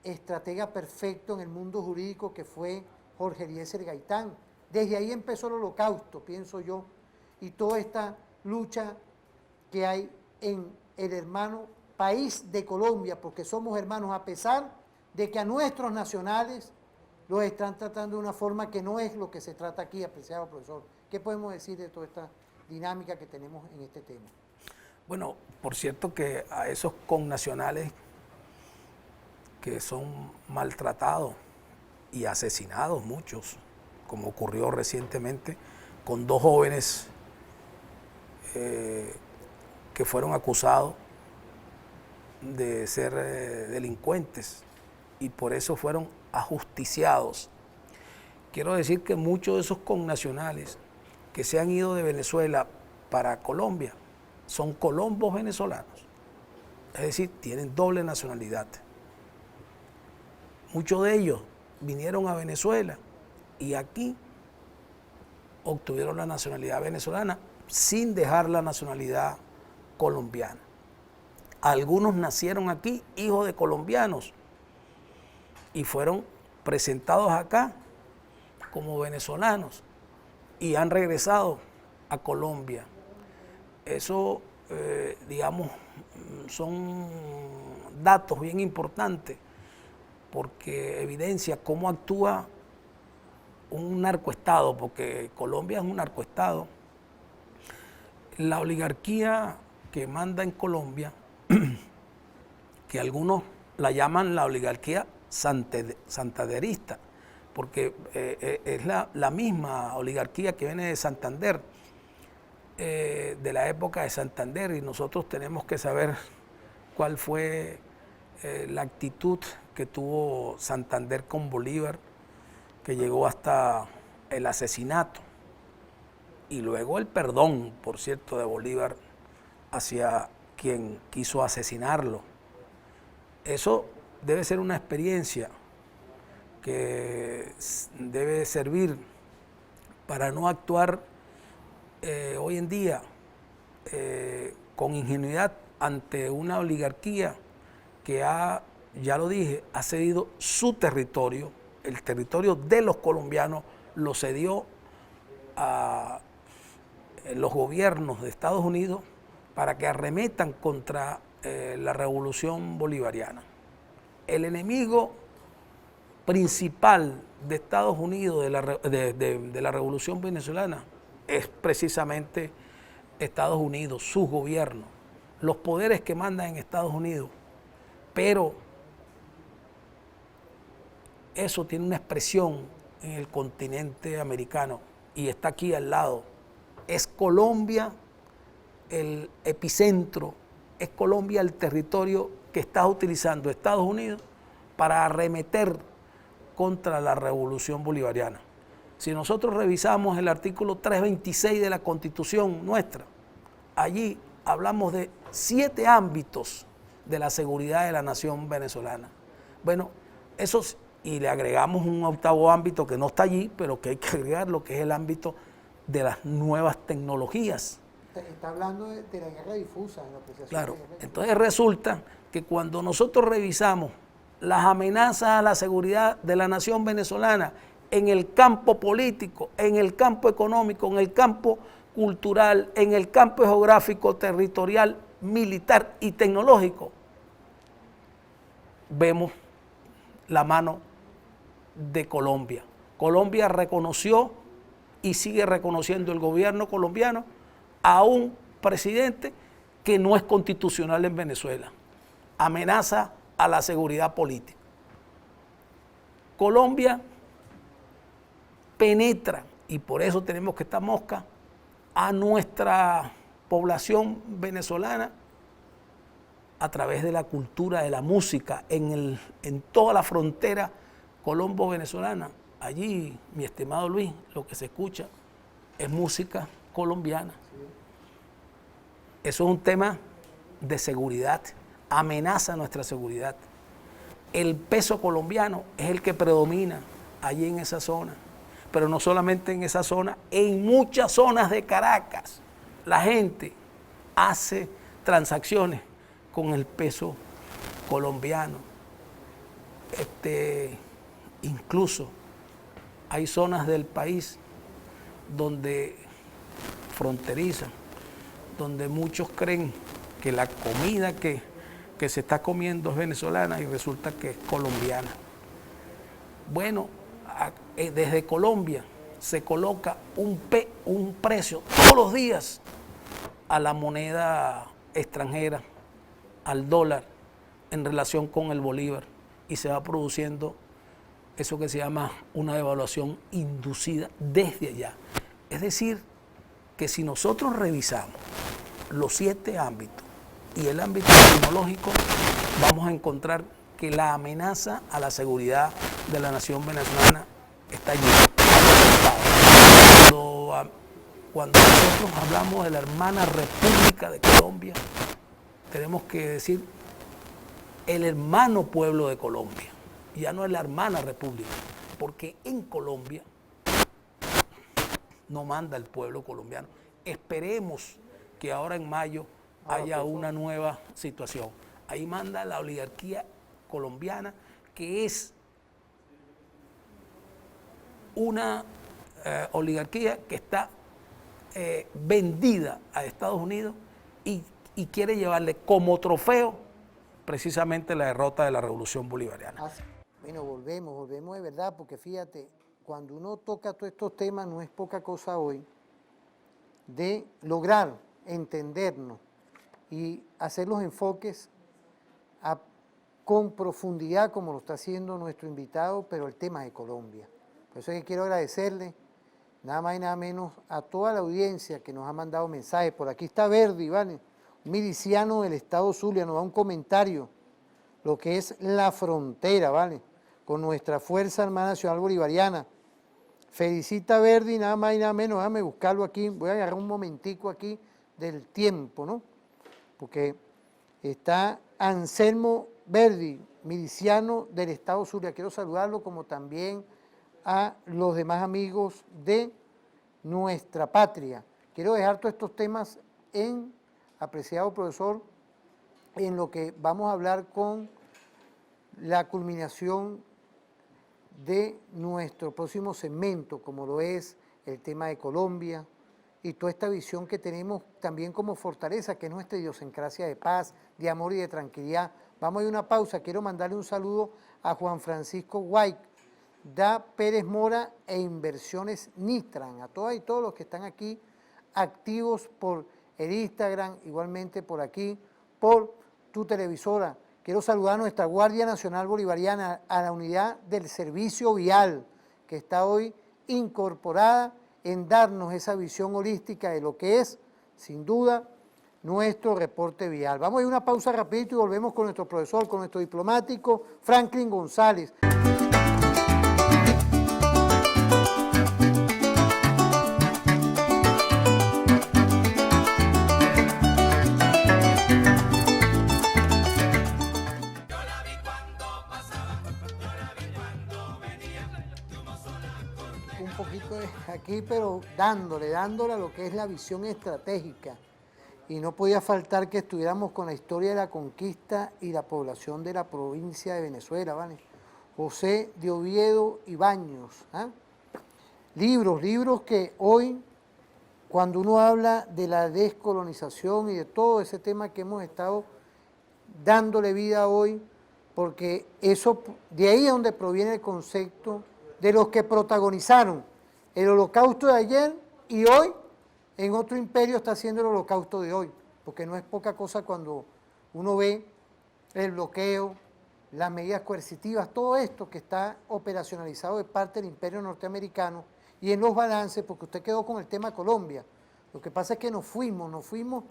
estratega perfecto en el mundo jurídico que fue Jorge Eliezer Gaitán. Desde ahí empezó el Holocausto, pienso yo, y toda esta lucha que hay en el hermano país de Colombia, porque somos hermanos a pesar de que a nuestros nacionales los están tratando de una forma que no es lo que se trata aquí, apreciado profesor. ¿Qué podemos decir de toda esta dinámica que tenemos en este tema? Bueno, por cierto que a esos connacionales que son maltratados y asesinados muchos, como ocurrió recientemente con 2 jóvenes que fueron acusados de ser delincuentes y por eso fueron ajusticiados. Quiero decir que muchos de esos connacionales que se han ido de Venezuela para Colombia son colombos venezolanos, es decir, tienen doble nacionalidad. Muchos de ellos vinieron a Venezuela y aquí obtuvieron la nacionalidad venezolana sin dejar la nacionalidad colombiana. Algunos nacieron aquí, hijos de colombianos, y fueron presentados acá como venezolanos y han regresado a Colombia. Eso, digamos, son datos bien importantes porque evidencia cómo actúa un narcoestado, porque Colombia es un narcoestado. La oligarquía que manda en Colombia, que algunos la llaman la oligarquía santanderista, porque es la misma oligarquía que viene de Santander, de la época de Santander, y nosotros tenemos que saber cuál fue la actitud que tuvo Santander con Bolívar, que llegó hasta el asesinato y luego el perdón, por cierto, de Bolívar hacia quien quiso asesinarlo. Eso debe ser una experiencia que debe servir para no actuar hoy en día con ingenuidad ante una oligarquía que ya lo dije, ha cedido su territorio, el territorio de los colombianos, lo cedió a los gobiernos de Estados Unidos para que arremetan contra la revolución bolivariana. El enemigo principal de Estados Unidos de la revolución venezolana es precisamente Estados Unidos, sus gobiernos, los poderes que mandan en Estados Unidos. Pero eso tiene una expresión en el continente americano y está aquí al lado. Es Colombia el epicentro, es Colombia el territorio que está utilizando Estados Unidos para arremeter contra la revolución bolivariana. Si nosotros revisamos el artículo 326 de la Constitución nuestra, allí hablamos de 7 ámbitos de la seguridad de la nación venezolana. Bueno, esos, y le agregamos un 8º ámbito que no está allí, pero que hay que agregar, lo que es el ámbito de las nuevas tecnologías. Está hablando de la guerra difusa, de la apreciación. Claro, entonces resulta que cuando nosotros revisamos las amenazas a la seguridad de la nación venezolana en el campo político, en el campo económico, en el campo cultural, en el campo geográfico, territorial, militar y tecnológico, vemos la mano de Colombia. Colombia reconoció y sigue reconociendo el gobierno colombiano a un presidente que no es constitucional en Venezuela. Amenaza a la seguridad política. Colombia penetra, y por eso tenemos que estar mosca, a nuestra población venezolana a través de la cultura, de la música, en toda la frontera colombo-venezolana. Allí, mi estimado Luis, lo que se escucha es música colombiana. Eso es un tema de seguridad, amenaza nuestra seguridad. El peso colombiano es el que predomina allí en esa zona, pero no solamente en esa zona, en muchas zonas de Caracas la gente hace transacciones con el peso colombiano. Incluso hay zonas del país donde fronterizan, donde muchos creen que la comida que se está comiendo es venezolana y resulta que es colombiana. Bueno, desde Colombia se coloca un precio todos los días a la moneda extranjera, al dólar, en relación con el bolívar, y se va produciendo eso que se llama una devaluación inducida desde allá. Es decir, que si nosotros revisamos los 7 ámbitos y el ámbito tecnológico, vamos a encontrar que la amenaza a la seguridad de la nación venezolana está allí. Cuando nosotros hablamos de la hermana República de Colombia, tenemos que decir el hermano pueblo de Colombia, ya no es la hermana república, porque en Colombia no manda el pueblo colombiano. Esperemos que ahora en mayo haya una nueva situación. Ahí manda la oligarquía colombiana, que es una oligarquía que está vendida a Estados Unidos y quiere llevarle como trofeo precisamente la derrota de la revolución bolivariana. Bueno, volvemos de verdad, porque fíjate, cuando uno toca todos estos temas no es poca cosa hoy de lograr entendernos y hacer los enfoques con profundidad como lo está haciendo nuestro invitado, pero el tema de Colombia. Por eso es que quiero agradecerle nada más y nada menos a toda la audiencia que nos ha mandado mensajes. Por aquí está Verdi, ¿vale? Un miliciano del estado Zulia nos da un comentario, lo que es la frontera, ¿vale? Con nuestra Fuerza Armada Nacional Bolivariana. Felicita a Verdi, nada más y nada menos, déjame buscarlo aquí, voy a agarrar un momentico aquí del tiempo, ¿no? Porque está Anselmo Verdi, miliciano del estado Zulia. Quiero saludarlo, como también a los demás amigos de nuestra patria. Quiero dejar todos estos temas apreciado profesor, en lo que vamos a hablar con la culminación de nuestro próximo segmento, como lo es el tema de Colombia y toda esta visión que tenemos también como fortaleza, que es nuestra idiosincrasia de paz, de amor y de tranquilidad. Vamos a ir a una pausa. Quiero mandarle un saludo a Juan Francisco White, da Pérez Mora e Inversiones Nitran, a todas y todos los que están aquí activos por el Instagram, igualmente por aquí, por tu televisora. Quiero saludar a nuestra Guardia Nacional Bolivariana, a la unidad del servicio vial, que está hoy incorporada en darnos esa visión holística de lo que es, sin duda, nuestro reporte vial. Vamos a ir a una pausa rapidito y volvemos con nuestro profesor, con nuestro diplomático, Franklin González. aquí, pero dándole a lo que es la visión estratégica. Y no podía faltar que estuviéramos con la historia de la conquista y la población de la provincia de Venezuela, ¿vale? José de Oviedo Ibáñez, ¿ah? Libros que hoy, cuando uno habla de la descolonización y de todo ese tema que hemos estado dándole vida hoy, porque eso, de ahí es donde proviene el concepto de los que protagonizaron el holocausto de ayer y hoy en otro imperio está haciendo el holocausto de hoy, porque no es poca cosa cuando uno ve el bloqueo, las medidas coercitivas, todo esto que está operacionalizado de parte del imperio norteamericano y en los balances, porque usted quedó con el tema Colombia. Lo que pasa es que nos fuimos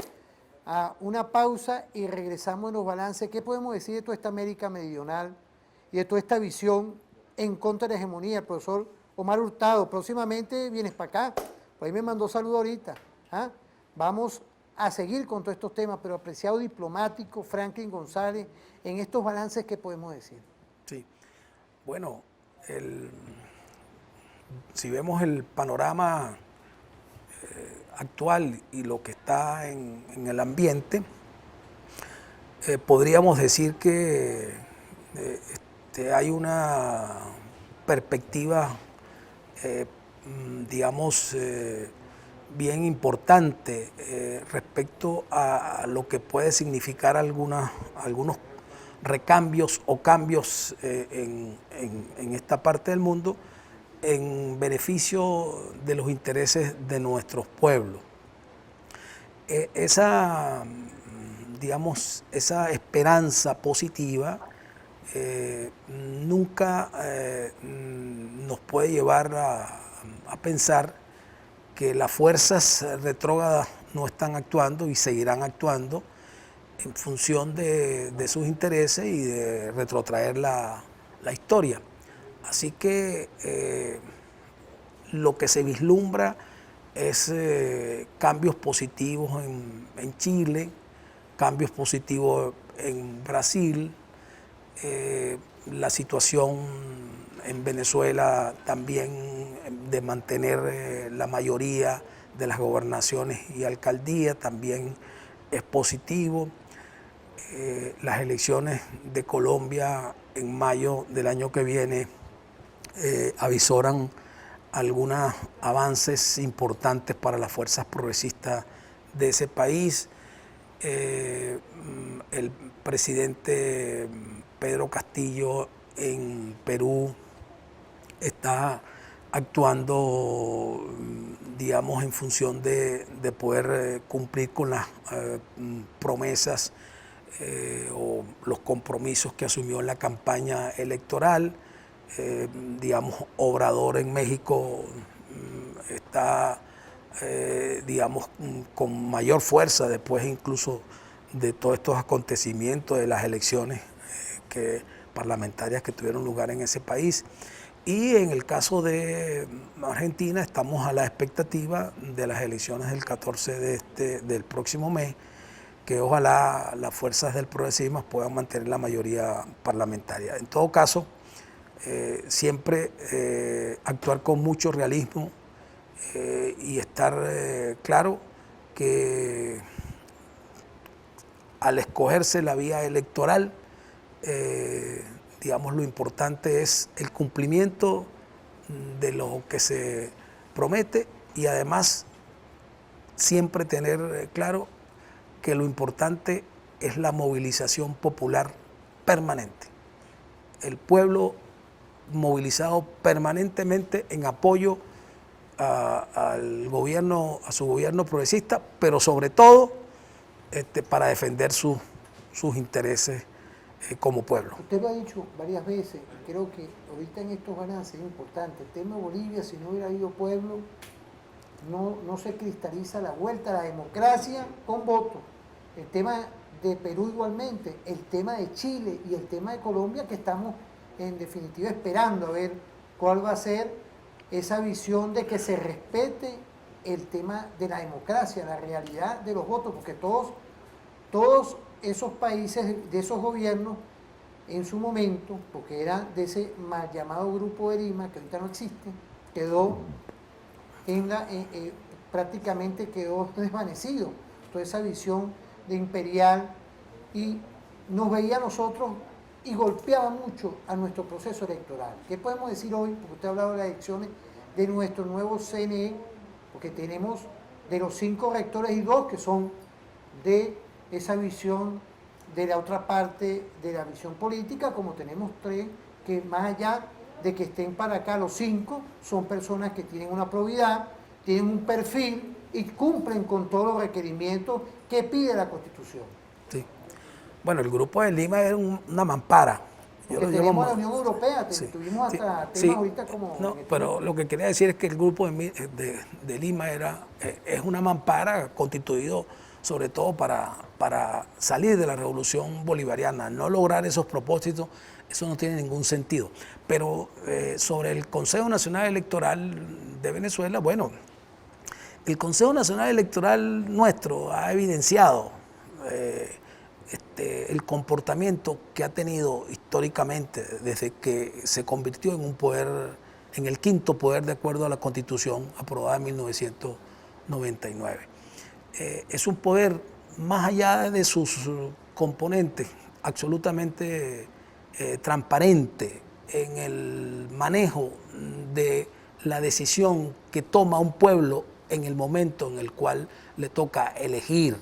a una pausa y regresamos en los balances. ¿Qué podemos decir de toda esta América meridional y de toda esta visión en contra de la hegemonía? El profesor Omar Hurtado, próximamente vienes para acá, por ahí me mandó saludo ahorita. ¿Ah? Vamos a seguir con todos estos temas, pero apreciado diplomático, Franklin González, en estos balances, ¿qué podemos decir? Sí, bueno, si vemos el panorama actual y lo que está en el ambiente, podríamos decir que hay una perspectiva, digamos, bien importante respecto a lo que puede significar algunos recambios o cambios en esta parte del mundo en beneficio de los intereses de nuestros pueblos. Digamos, esa esperanza positiva nunca nos puede llevar a pensar que las fuerzas retrógradas no están actuando y seguirán actuando en función de sus intereses y de retrotraer la historia. Así que lo que se vislumbra es cambios positivos en Chile, cambios positivos en Brasil, la situación en Venezuela también de mantener la mayoría de las gobernaciones y alcaldías también es positivo. Las elecciones de Colombia en mayo del año que viene avisoran algunos avances importantes para las fuerzas progresistas de ese país. El presidente Pedro Castillo en Perú está actuando, digamos, en función de poder cumplir con las promesas o los compromisos que asumió en la campaña electoral. Digamos, Obrador en México está, digamos, con mayor fuerza después incluso de todos estos acontecimientos, de las elecciones parlamentarias que tuvieron lugar en ese país. Y en el caso de Argentina estamos a la expectativa de las elecciones del 14 del próximo mes, que ojalá las fuerzas del progresismo puedan mantener la mayoría parlamentaria. En todo caso, siempre actuar con mucho realismo y estar claro que al escogerse la vía electoral, digamos, lo importante es el cumplimiento de lo que se promete y además siempre tener claro que lo importante es la movilización popular permanente. El pueblo movilizado permanentemente en apoyo al gobierno, a su gobierno progresista, pero sobre todo para defender sus intereses como pueblo. Usted lo ha dicho varias veces, creo que ahorita en estos balances es importante. El tema de Bolivia, si no hubiera habido pueblo, no se cristaliza la vuelta a la democracia con voto. El tema de Perú igualmente, el tema de Chile y el tema de Colombia, que estamos en definitiva esperando a ver cuál va a ser esa visión de que se respete el tema de la democracia, la realidad de los votos, porque todos esos países, de esos gobiernos, en su momento, porque era de ese mal llamado Grupo de Lima, que ahorita no existe, quedó prácticamente quedó desvanecido, toda esa visión de imperial, y nos veía a nosotros y golpeaba mucho a nuestro proceso electoral. ¿Qué podemos decir hoy? Porque usted ha hablado de las elecciones de nuestro nuevo CNE, porque tenemos de los 5 rectores y 2 que son de esa visión de la otra parte de la visión política, como tenemos 3 que más allá de que estén para acá, los 5 son personas que tienen una probidad, tienen un perfil y cumplen con todos los requerimientos que pide la Constitución. Sí. Bueno, el Grupo de Lima era una mampara. Porque tenemos la Unión Europea, tuvimos hasta temas ahorita como... No, pero lo que quería decir es que el Grupo de Lima es una mampara constituido sobre todo para salir de la revolución bolivariana. No lograr esos propósitos, eso no tiene ningún sentido. Pero sobre el Consejo Nacional Electoral de Venezuela, bueno, el Consejo Nacional Electoral nuestro ha evidenciado el comportamiento que ha tenido históricamente desde que se convirtió en un poder, en el 5º poder de acuerdo a la Constitución aprobada en 1999. Es un poder más allá de sus componentes absolutamente transparente en el manejo de la decisión que toma un pueblo en el momento en el cual le toca elegir.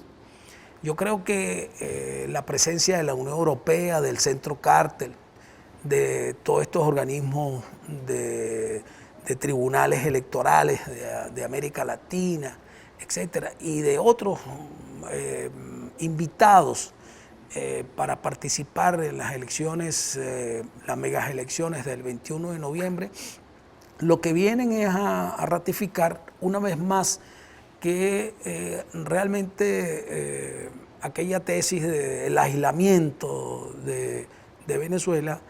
Yo creo que la presencia de la Unión Europea, del Centro Cártel, de todos estos organismos de tribunales electorales de América Latina, etcétera, y de otros invitados para participar en las elecciones, las megas elecciones del 21 de noviembre, lo que vienen es a ratificar una vez más que realmente aquella tesis del aislamiento de Venezuela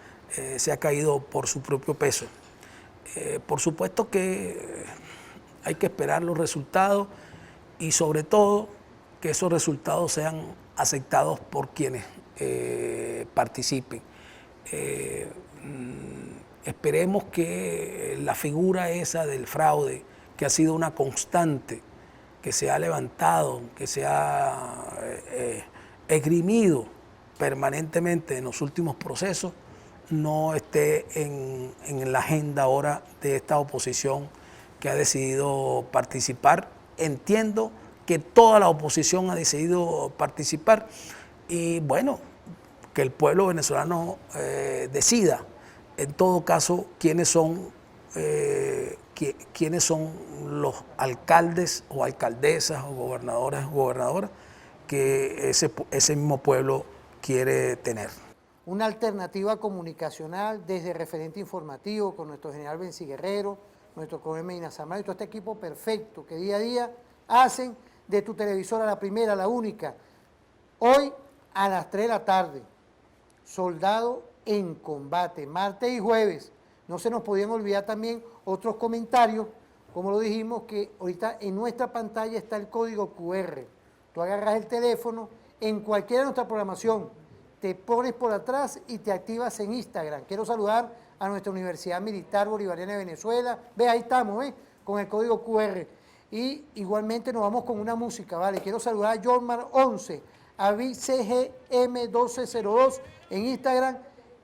se ha caído por su propio peso. Por supuesto que hay que esperar los resultados y sobre todo que esos resultados sean aceptados por quienes participen. Esperemos que la figura esa del fraude, que ha sido una constante, que se ha levantado, que se ha esgrimido permanentemente en los últimos procesos, no esté en la agenda ahora de esta oposición que ha decidido participar. Entiendo que toda la oposición ha decidido participar y bueno, que el pueblo venezolano decida en todo caso quiénes son los alcaldes o alcaldesas o gobernadores o gobernadoras que ese mismo pueblo quiere tener. Una alternativa comunicacional desde Referente Informativo con nuestro general Benzi Guerrero, nuestro coronel Medina Zambrano y todo este equipo perfecto que día a día hacen de tu televisora la primera, la única. Hoy a las 3 de la tarde, Soldado en Combate, martes y jueves. No se nos podían olvidar también otros comentarios, como lo dijimos, que ahorita en nuestra pantalla está el código QR. Tú agarras el teléfono en cualquiera de nuestra programación, te pones por atrás y te activas en Instagram. Quiero saludar a nuestra Universidad Militar Bolivariana de Venezuela. Ve, ahí estamos, con el código QR. Y igualmente nos vamos con una música, ¿vale? Quiero saludar a Jormar11, a CGM1202 en Instagram.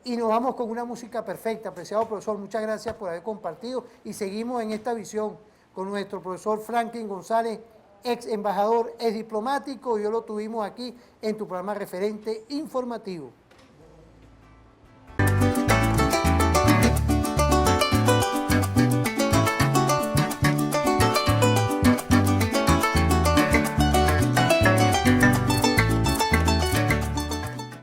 Y nos vamos con una música perfecta. Apreciado profesor, muchas gracias por haber compartido y seguimos en esta visión con nuestro profesor Franklin González, ex embajador, ex diplomático, y hoy lo tuvimos aquí en tu programa Referente Informativo.